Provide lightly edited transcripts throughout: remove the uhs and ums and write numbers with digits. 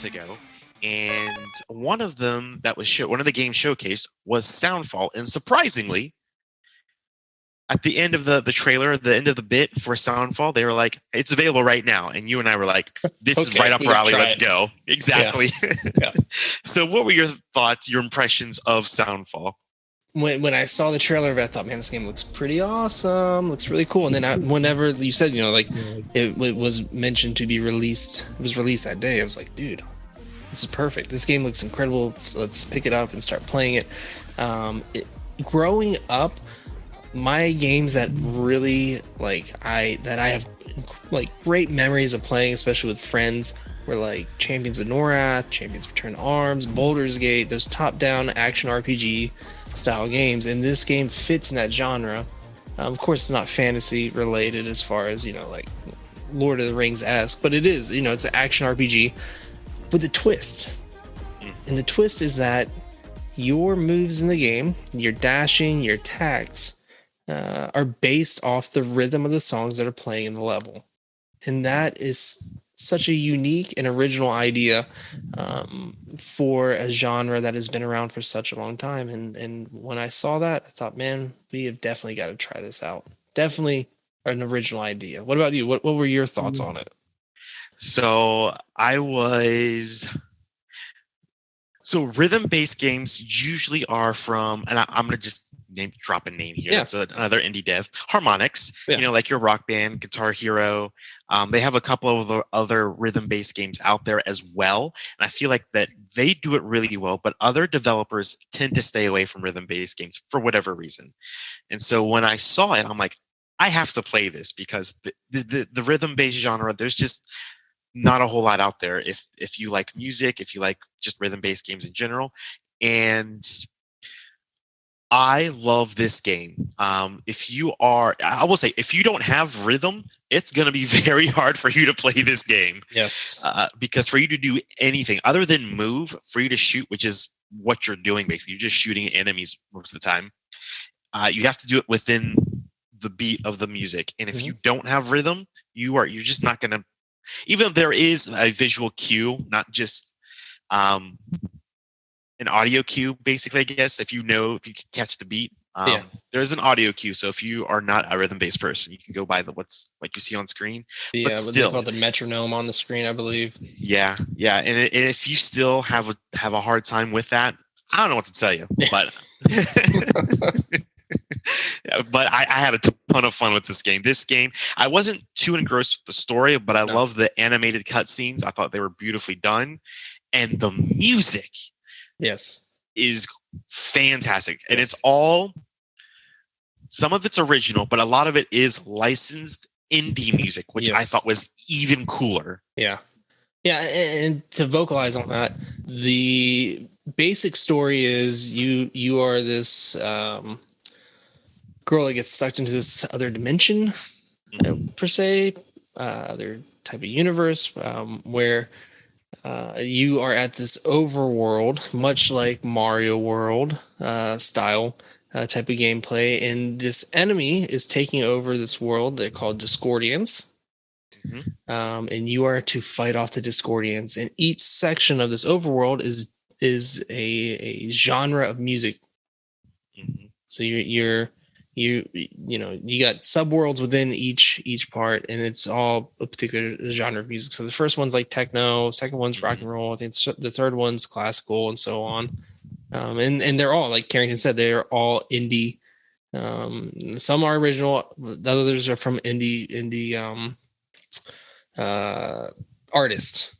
months ago, and one of them that was one of the games showcased was Soundfall, and surprisingly, at the end of the trailer, the end of the bit for Soundfall, they were like, "It's available right now," and you and I were like, "This is right up our alley. Let's go!" Exactly. Yeah. So, what were your thoughts, your impressions of Soundfall? When I saw the trailer of it, I thought, man, this game looks pretty awesome. Looks really cool. And then whenever you said, it was mentioned to be released, it was released that day. I was like, dude, this is perfect. This game looks incredible. Let's pick it up and start playing it. Growing up, my games that really I have great memories of playing, especially with friends, were like Champions of Norath, Champions Return to Arms, Baldur's Gate, those top-down action RPG style games, and this game fits in that genre. Of course, it's not fantasy related as far as like Lord of the Rings-esque, but it is. It's an action RPG with a twist, and the twist is that your moves in the game, your dashing, your attacks, are based off the rhythm of the songs that are playing in the level, and that is such a unique and original idea for a genre that has been around for such a long time. And when I saw that, I thought, man, we have definitely got to try this out. Definitely an original idea. What about you? What were your thoughts on it? So rhythm-based games usually are from, and I'm going to just drop a name here. It's another indie dev, Harmonix. Like your Rock Band, Guitar Hero. They have a couple of other rhythm-based games out there as well, and I feel like that they do it really well. But other developers tend to stay away from rhythm-based games for whatever reason. And so when I saw it, I'm like, I have to play this because the rhythm-based genre, there's just not a whole lot out there. If you like music, if you like just rhythm-based games in general, and I love this game. I will say, if you don't have rhythm, it's going to be very hard for you to play this game. Yes. Because for you to do anything other than move, for you to shoot, which is what you're doing basically, you're just shooting enemies most of the time. You have to do it within the beat of the music, and if you don't have rhythm, you're just not going to. Even if there is a visual cue, not just an audio cue, basically, I guess, if you can catch the beat. There's an audio cue, so if you are not a rhythm-based person, you can go by what's like you see on screen. Yeah, what's they call the metronome on the screen, I believe. Yeah, and if you still have a hard time with that, I don't know what to tell you, but but I had a ton of fun with this game. This game, I wasn't too engrossed with the story, but I love the animated cutscenes. I thought they were beautifully done, and the music. Yes, is fantastic. And it's all, some of it's original, but a lot of it is licensed indie music, which I thought was even cooler. Yeah, and to vocalize on that, the basic story is you are this girl that gets sucked into this other dimension, per se, other type of universe, where you are at this overworld, much like Mario World style type of gameplay, and this enemy is taking over this world. They're called Discordians, and you are to fight off the Discordians. And each section of this overworld is a genre of music. So you got subworlds within each part, and it's all a particular genre of music. So the first one's like techno, second one's rock and roll, I think the third one's classical, and so on. And they're all, like Carrington said, they're all indie. Some are original, the others are from indie artists.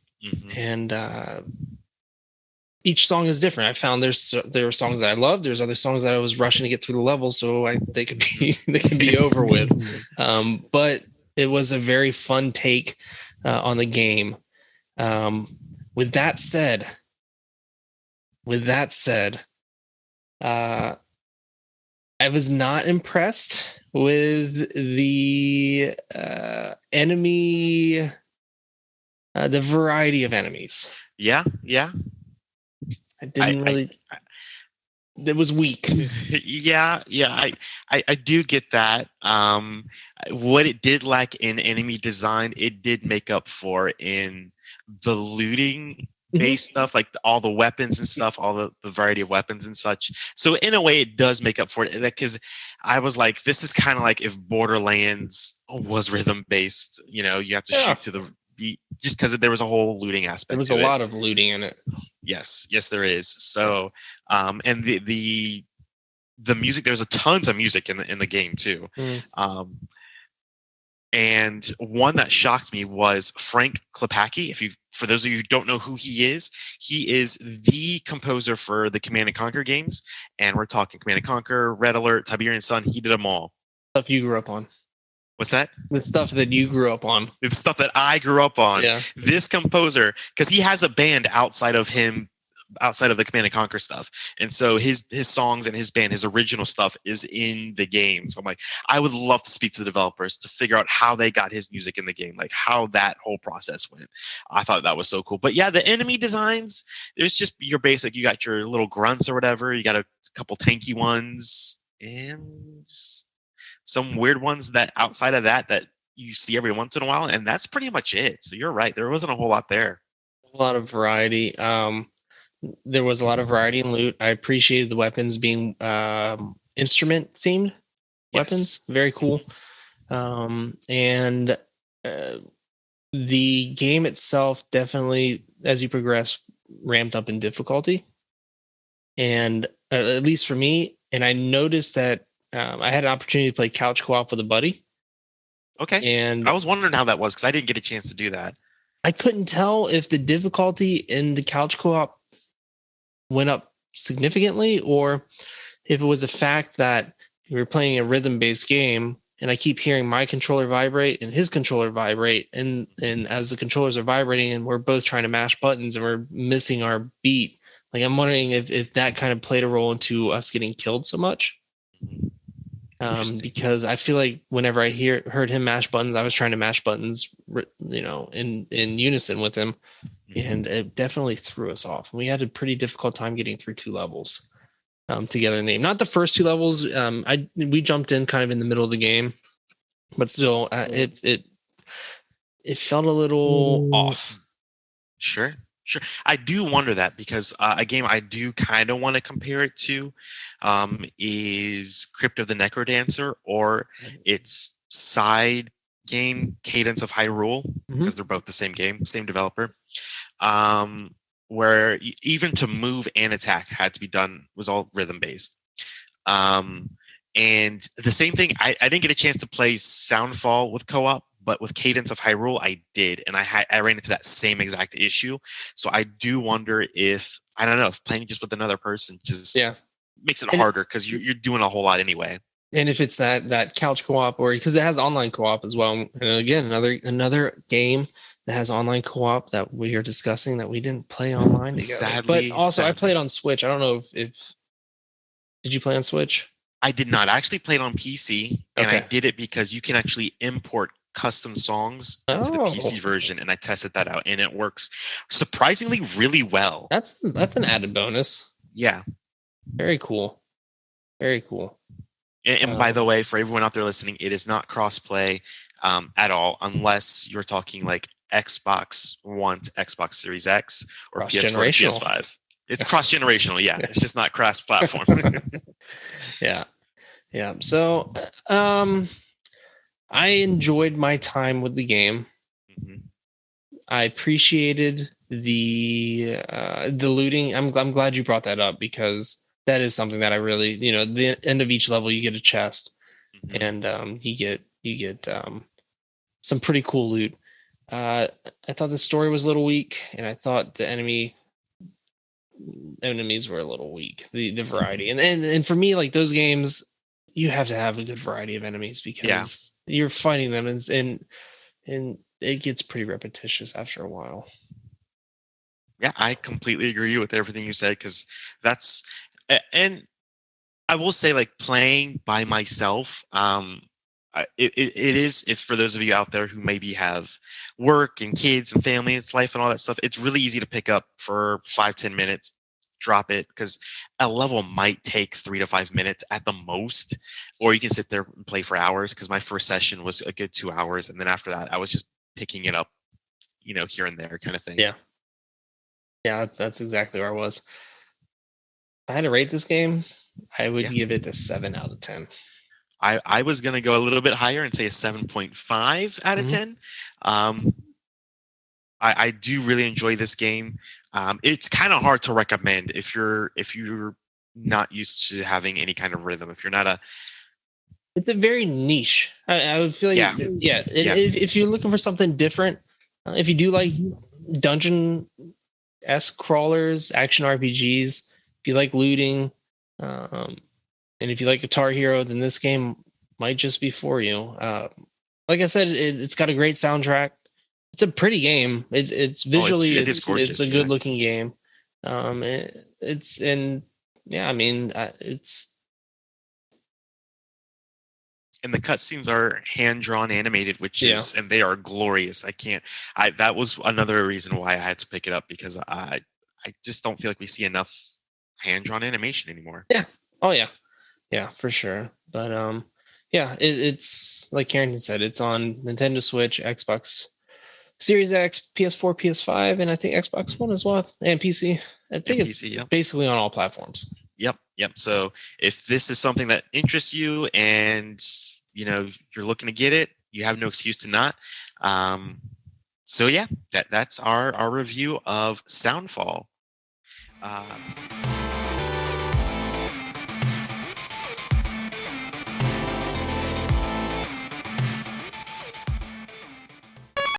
And each song is different. I found there were songs that I loved. There's other songs that I was rushing to get through the levels so they could be over with. But it was a very fun take on the game. With that said, I was not impressed with the enemy, the variety of enemies. Yeah. I didn't really. It was weak. Yeah. I do get that. What it did lack in enemy design, it did make up for in the looting based stuff, like all the weapons and stuff, all the variety of weapons and such. So in a way, it does make up for it, because I was like, this is kind of like if Borderlands was rhythm based. You have to shoot to the beat, just because there was a whole looting aspect. There was a lot of looting in it. Yes, there is. So, and the music, there's a tons of music in the game too. And one that shocked me was Frank Klepacki. For those of you who don't know who he is the composer for the Command and Conquer games, and we're talking Command and Conquer, Red Alert, Tiberian Sun. He did them all. Stuff you grew up on. What's that? The stuff that you grew up on. It's stuff that I grew up on. Yeah. This composer, because he has a band outside of the Command and Conquer stuff, and so his songs and his band, his original stuff, is in the game. So I'm like, I would love to speak to the developers to figure out how they got his music in the game, like how that whole process went. I thought that was so cool. But yeah, the enemy designs, there's just your basic. You got your little grunts or whatever. You got a couple tanky ones and just some weird ones that outside of that you see every once in a while, and that's pretty much it. So you're right, there wasn't a whole lot there. A lot of variety. There was a lot of variety in loot. I appreciated the weapons being instrument themed weapons. Very cool. And the game itself definitely, as you progress, ramped up in difficulty. And at least for me, and I noticed that I had an opportunity to play couch co-op with a buddy. Okay. And I was wondering how that was, because I didn't get a chance to do that. I couldn't tell if the difficulty in the couch co-op went up significantly, or if it was the fact that we were playing a rhythm-based game and I keep hearing my controller vibrate and his controller vibrate, and as the controllers are vibrating and we're both trying to mash buttons and we're missing our beat. Like, I'm wondering if that kind of played a role into us getting killed so much. Because I feel like whenever I heard him mash buttons, I was trying to mash buttons, in unison with him, and it definitely threw us off. We had a pretty difficult time getting through 2 levels together in the game. Not the first 2 levels. We jumped in kind of in the middle of the game, but still, it felt a little off. Sure. I do wonder that, because a game I do kind of want to compare it to is Crypt of the Necrodancer, or its side game Cadence of Hyrule, because they're both the same game, same developer, where even to move and attack had to be done, was all rhythm based. And the same thing, I didn't get a chance to play Soundfall with co-op, but with Cadence of Hyrule, I did, and I ran into that same exact issue. So I do wonder if playing just with another person just makes it harder, because you're doing a whole lot anyway. And if it's that couch co-op, or because it has online co-op as well, and again another game that has online co-op that we are discussing that we didn't play online together. But also, I played on Switch. I don't know if did you play on Switch? I did not. I actually played on PC, and I did it because you can actually import custom songs into the PC version, and I tested that out, and it works surprisingly really well. That's an added bonus. Yeah. Very cool. Very cool. And by the way, for everyone out there listening, it is not crossplay at all, unless you're talking like Xbox One to Xbox Series X or PS4 to PS5. It's cross-generational, yeah. It's just not cross-platform. Yeah. So, I enjoyed my time with the game. I appreciated the looting. I'm glad you brought that up, because that is something that I really, the end of each level you get a chest, and you get some pretty cool loot. I thought the story was a little weak, and I thought the enemies were a little weak. The variety, and for me, like, those games, you have to have a good variety of enemies, because you're fighting them, and it gets pretty repetitious after a while. Yeah, I completely agree with everything you said, because that's, and I will say, like, playing by myself, it is, if for those of you out there who maybe have work and kids and family and life and all that stuff, it's really easy to pick up for 5-10 minutes, drop it, because a level might take 3 to 5 minutes at the most, or you can sit there and play for hours, because my first session was a good 2 hours, and then after that I was just picking it up, here and there kind of thing. Yeah, that's exactly where I was. If I had to rate this game, I would give it a 7 out of 10. I was going to go a little bit higher and say a 7.5 out of 10. I do really enjoy this game. It's kind of hard to recommend if you're not used to having any kind of rhythm. If you're not a It's a very niche. I would feel like, if you're looking for something different, if you do like dungeon-esque crawlers, action RPGs, if you like looting, and if you like Guitar Hero, then this game might just be for you. Like I said, it's got a great soundtrack. It's a pretty game. It's visually, it is gorgeous, it's a good looking game. It's and the cutscenes are hand-drawn animated, which is, and they are glorious. That was another reason why I had to pick it up, because I just don't feel like we see enough hand-drawn animation anymore. Yeah. Oh yeah. Yeah, for sure. But it's like Carrington said, it's on Nintendo Switch, Xbox Series X, PS4, PS5, and I think Xbox One as well, and PC. I think it's basically on all platforms. Yep. So if this is something that interests you and you're looking to get it, you have no excuse to not. So yeah, that's our review of Soundfall.